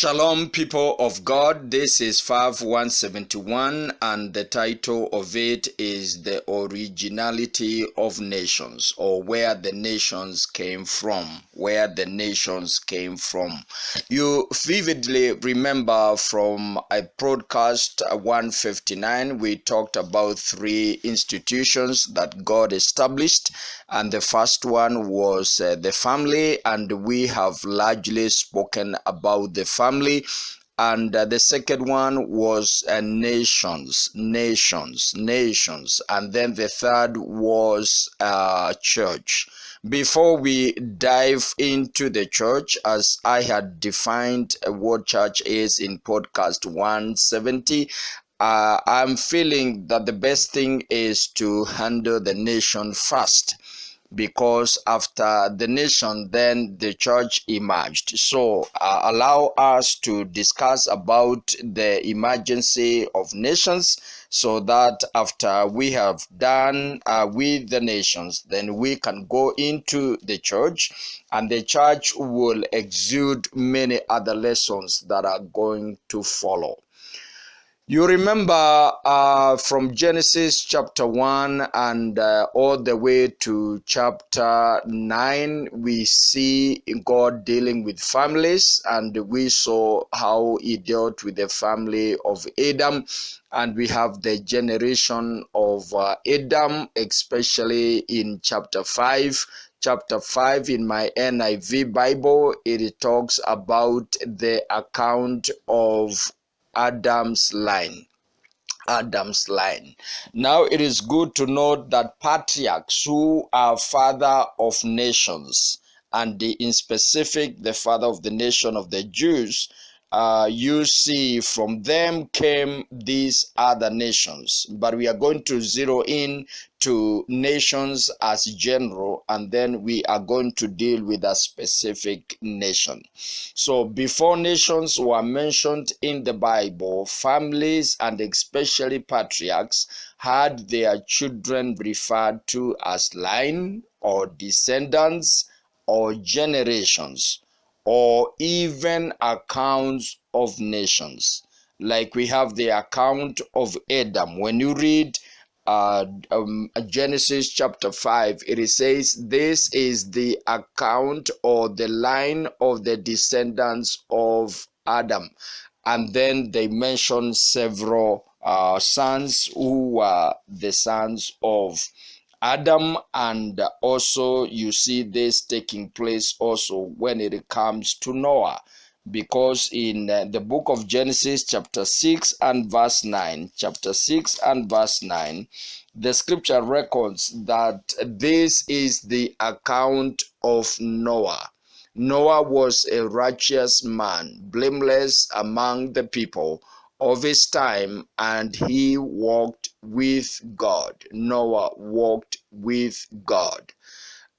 Shalom, people of God. This is 5171, and the title of it is The Originality of Nations, or Where the Nations Came From. Where the Nations Came From. You vividly remember from a broadcast 159, we talked about three institutions that God established, and the first one was the family, and we have largely spoken about the family. And the second one was nations, and then the third was church. Before we dive into the church, as I had defined what church is in podcast 170, I'm feeling that the best thing is to handle the nation first, because after the nation, then the church emerged. So allow us to discuss about the emergency of nations, so that after we have done with the nations, then we can go into the church, and the church will exude many other lessons that are going to follow. You remember from Genesis chapter 1 and all the way to chapter 9, we see God dealing with families, and we saw how he dealt with the family of Adam, and we have the generation of Adam, especially in chapter 5. Chapter 5 in my NIV Bible, it talks about the account of Adam's line. Now it is good to note that patriarchs, who are father of nations, and in specific the father of the nation of the Jews, you see from them came these other nations, but we are going to zero in to nations as general, and then we are going to deal with a specific nation. So before nations were mentioned in the Bible, families and especially patriarchs had their children referred to as line or descendants or generations, or even accounts of nations. Like we have the account of Adam. When you read Genesis chapter 5, it says this is the account or the line of the descendants of Adam, and then they mention several sons who were the sons of Adam, and also you see this taking place also when it comes to Noah, because in the book of Genesis chapter 6 and verse 9, the scripture records that this is the account of Noah. Noah was a righteous man, blameless among the people of his time, and he walked with God. Noah walked with God.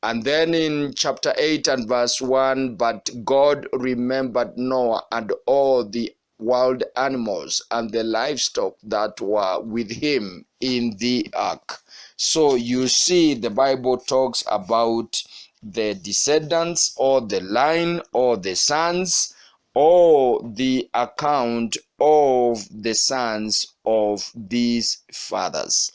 And then in chapter 8 and verse 1, but God remembered Noah and all the wild animals and the livestock that were with him in the ark. So you see the Bible talks about the descendants or the line or the sons, or the account of the sons of these fathers.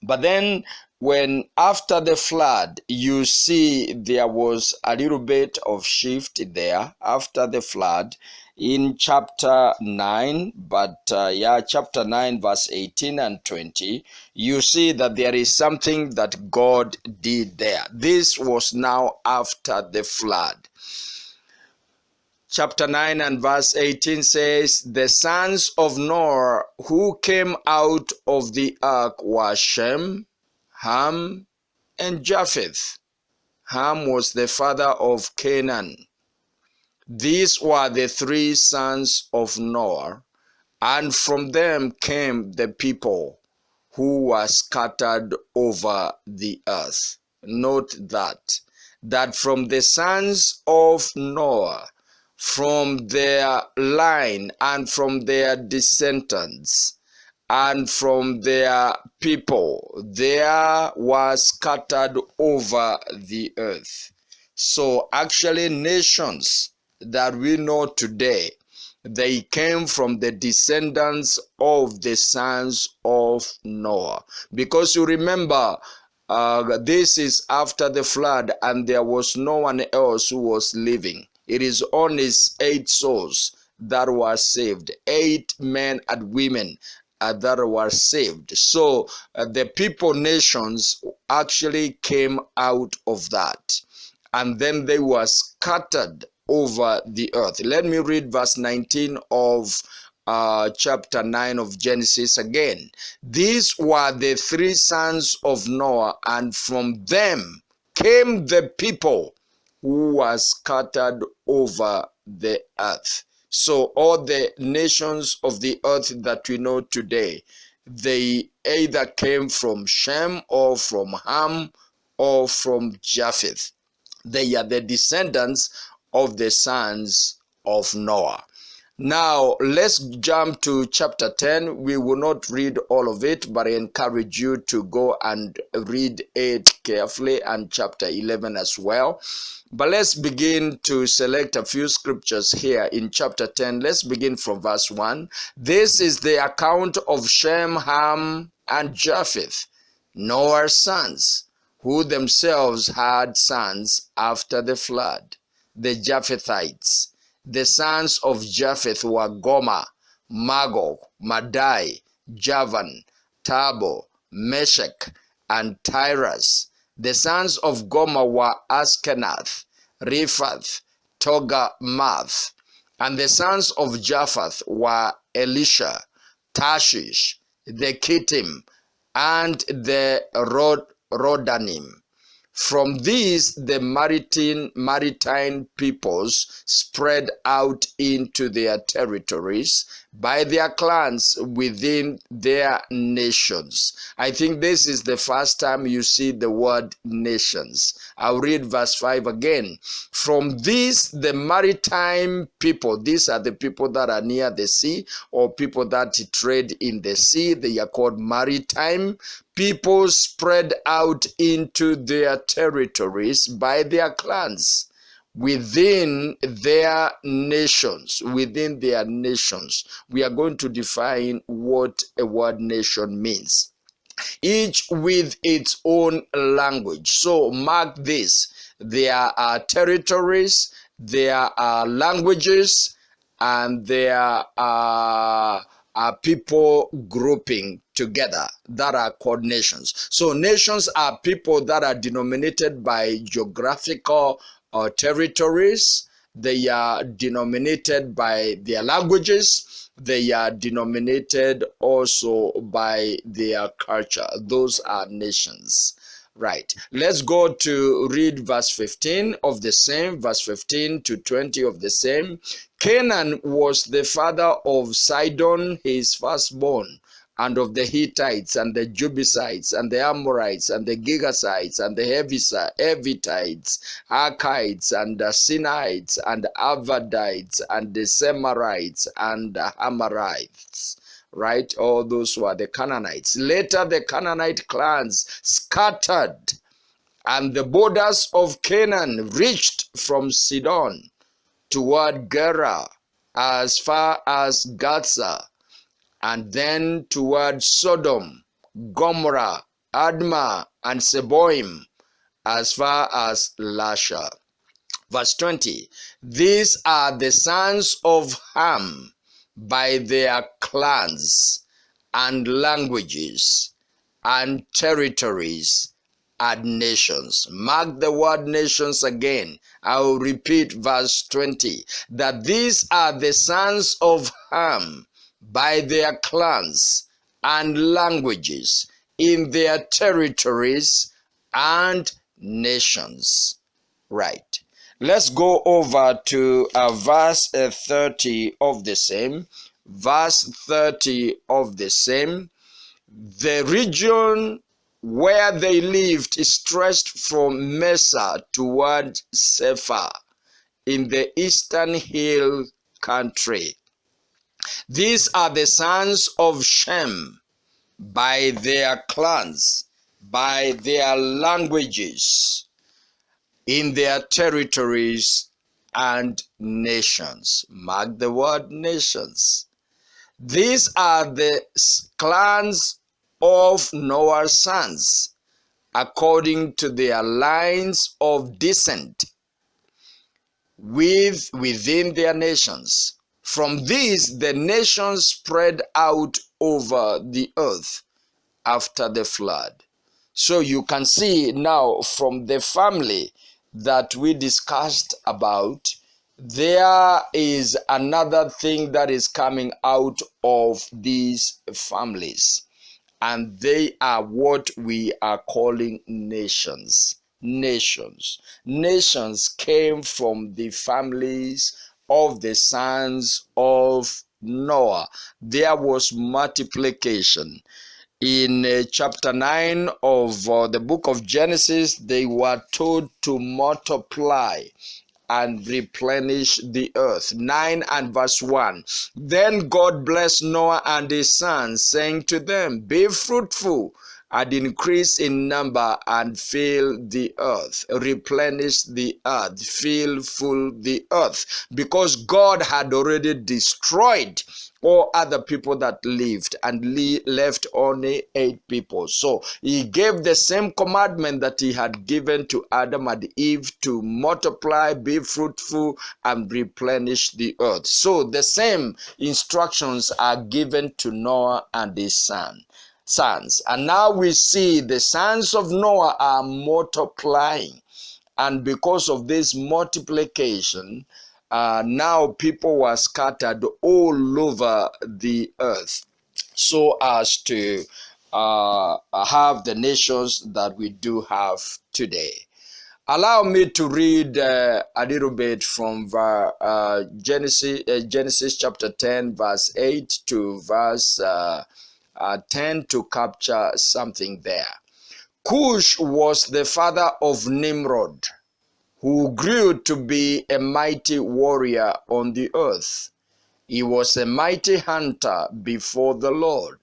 But then when after the flood, you see there was a little bit of shift there after the flood in chapter 9, but chapter 9 verse 18 and 20, you see that there is something that God did there. This was now after the flood. Chapter 9 and verse 18 says, the sons of Noah who came out of the ark were Shem, Ham, and Japheth. Ham was the father of Canaan. These were the three sons of Noah, and from them came the people who were scattered over the earth. Note that from the sons of Noah, from their line and from their descendants and from their people, there was scattered over the earth. So actually nations that we know today, they came from the descendants of the sons of Noah. Because you remember, this is after the flood, and there was no one else who was living. It is only 8 souls that were saved, 8 men and women that were saved. So the people nations actually came out of that, and then they were scattered over the earth. Let me read verse 19 of chapter 9 of Genesis again. These were the 3 sons of Noah, and from them came the people who were scattered over the earth. So all the nations of the earth that we know today, they either came from Shem or from Ham or from Japheth. They are the descendants of the sons of Noah. Now, let's jump to chapter 10. We will not read all of it, but I encourage you to go and read it carefully, and chapter 11 as well. But let's begin to select a few scriptures here in chapter 10. Let's begin from verse 1. This is the account of Shem, Ham, and Japheth, Noah's sons, who themselves had sons after the flood, the Japhethites. The sons of Japheth were Gomer, Magog, Madai, Javan, Tubal, Meshech, and Tyrus. The sons of Gomer were Askenath, Riphath, Togarmath. And the sons of Japheth were Elisha, Tarshish, the Kittim, and the Rodanim. From these, the maritime peoples spread out into their territories by their clans within their nations. I think this is the first time you see the word nations. I'll read verse 5 again. From these, the maritime people, these are the people that are near the sea, or people that trade in the sea. They are called maritime people, spread out into their territories by their clans within their nations. Within their nations. We are going to define what a word nation means. Each with its own language. So mark this. There are territories, there are languages, and there are people grouping together that are called nations. So nations are people that are denominated by geographical territories. They are denominated by their languages. They are denominated also by their culture. Those are nations. Right. Let's go to read verse 15 of the same, verse 15 to 20 of the same. Canaan was the father of Sidon, his firstborn, and of the Hittites, and the Jebusites, and the Amorites, and the Girgashites, and the Hivitites, Archites, and the Sinites, and the Arvadites, and the Semarites, and the Amorites. Right? All those were the Canaanites. Later, the Canaanite clans scattered, and the borders of Canaan reached from Sidon toward Gerar as far as Gaza, and then toward Sodom, Gomorrah, Admah, and Seboim as far as Lasha. Verse 20. These are the sons of Ham by their clans and languages and territories and nations. Mark the word nations again. I will repeat verse 20. That these are the sons of Ham by their clans and languages in their territories and nations. Right. Let's go over to verse 30 of the same. Verse 30 of the same. The region where they lived is stretched from Mesa toward Sephar in the eastern hill country. These are the sons of Shem by their clans, by their languages, in their territories and nations. Mark the word nations. These are the clans of Noah's sons, according to their lines of descent within their nations. From these, the nations spread out over the earth after the flood. So you can see now from the family that we discussed about, there is another thing that is coming out of these families, and they are what we are calling nations. Nations came from the families of the sons of Noah. There was multiplication. In chapter 9 of the book of Genesis, they were told to multiply and replenish the earth. 9 and verse 1. Then God blessed Noah and his sons, saying to them, be fruitful and increase in number and fill the earth. Replenish the earth, fill full the earth. Because God had already destroyed all other people that lived and left only 8 people. So he gave the same commandment that he had given to Adam and Eve to multiply, be fruitful, and replenish the earth. So the same instructions are given to Noah and his sons. And now we see the sons of Noah are multiplying. And because of this multiplication, now people were scattered all over the earth, so as to have the nations that we do have today. Allow me to read a little bit from Genesis chapter 10, verse 8 to verse 10 to capture something there. Cush was the father of Nimrod, who grew to be a mighty warrior on the earth. He was a mighty hunter before the Lord.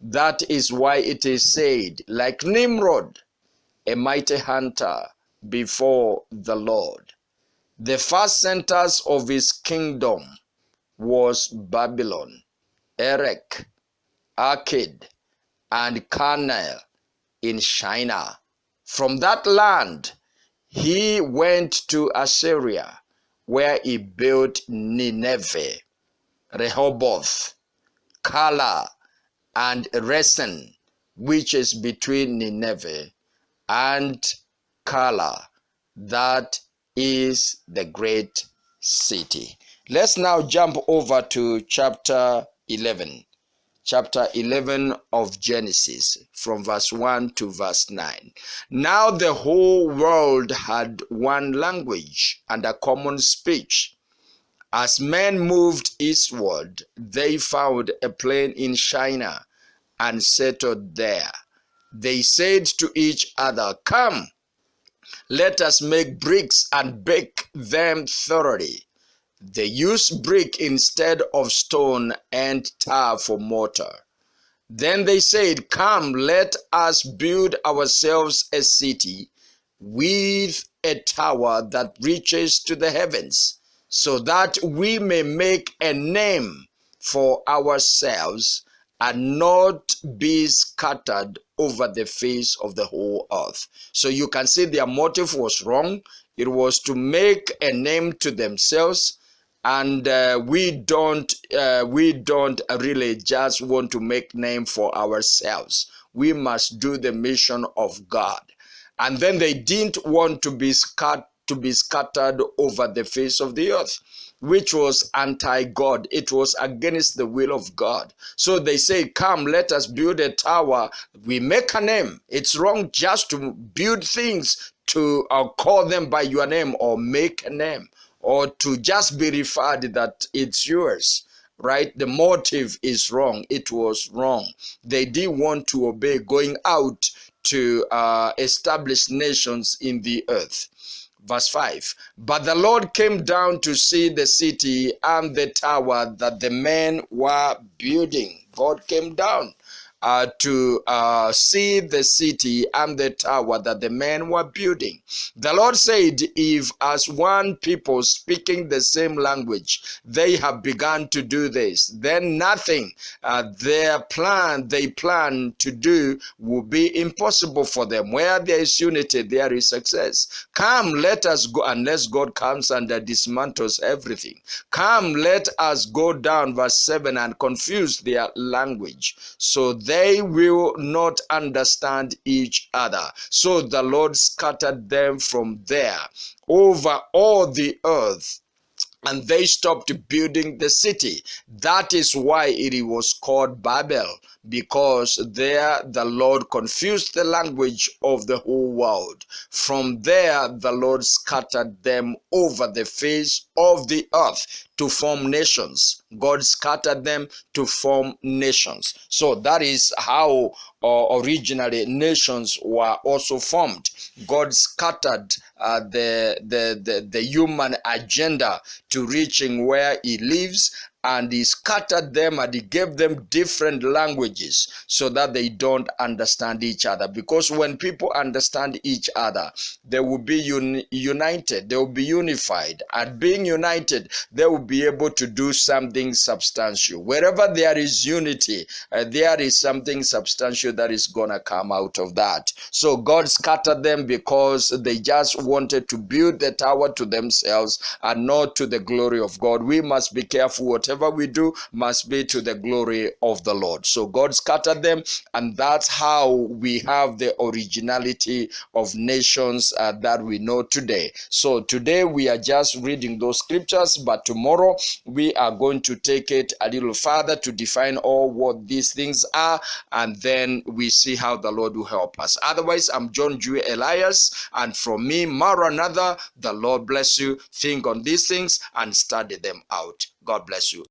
That is why it is said, like Nimrod, a mighty hunter before the Lord. The first centers of his kingdom was Babylon, Erech, Akkad, and Calneh in China. From that land, he went to Assyria, where he built Nineveh, Rehoboth, Calah, and Resen, which is between Nineveh and Calah. That is the great city. Let's now jump over to chapter 11. Chapter 11 of Genesis, from verse 1 to verse 9. Now the whole world had one language and a common speech. As men moved eastward, they found a plain in China and settled there. They said to each other, come, let us make bricks and bake them thoroughly. They used brick instead of stone and tar for mortar. Then they said, come, let us build ourselves a city with a tower that reaches to the heavens, so that we may make a name for ourselves and not be scattered over the face of the whole earth. So you can see their motive was wrong. It was to make a name to themselves. And we don't really just want to make name for ourselves. We must do the mission of God. And then they didn't want to be scattered over the face of the earth, which was anti-God. It was against the will of God. So they say, come, let us build a tower. We make a name. It's wrong just to build things to call them by your name or make a name, or to just be referred that it's yours, right? The motive is wrong. It was wrong. They didn't want to obey, going out to establish nations in the earth. Verse 5, but the Lord came down to see the city and the tower that the men were building. God came down to see the city and the tower that the men were building. The Lord said, if as one people speaking the same language, they have begun to do this, then nothing they plan to do will be impossible for them. Where there is unity, there is success. Come, let us go, unless God comes and dismantles everything. Come, let us go down, verse 7, and confuse their language, so they will not understand each other. So the Lord scattered them from there over all the earth, and they stopped building the city. That is why it was called Babel, because there the Lord confused the language of the whole world. From there, the Lord scattered them over the face of the earth to form nations. God scattered them to form nations. So that is how originally nations were also formed. God scattered the human agenda to reaching where he lives, and he scattered them and he gave them different languages so that they don't understand each other. Because when people understand each other, they will be united, they will be unified, and being united, they will be able to do something substantial. Wherever there is unity, there is something substantial that is gonna come out of that. So God scattered them because they just wanted to build the tower to themselves and not to the glory of God. We must be careful. Whatever we do must be to the glory of the Lord. So God scattered them, and that's how we have the originality of nations that we know today. So today we are just reading those scriptures, but tomorrow we are going to take it a little further to define all what these things are, and then we see how the Lord will help us. Otherwise, I'm John Dewey Elias, and from me, Maranatha, the Lord bless you. Think on these things and study them out. God bless you.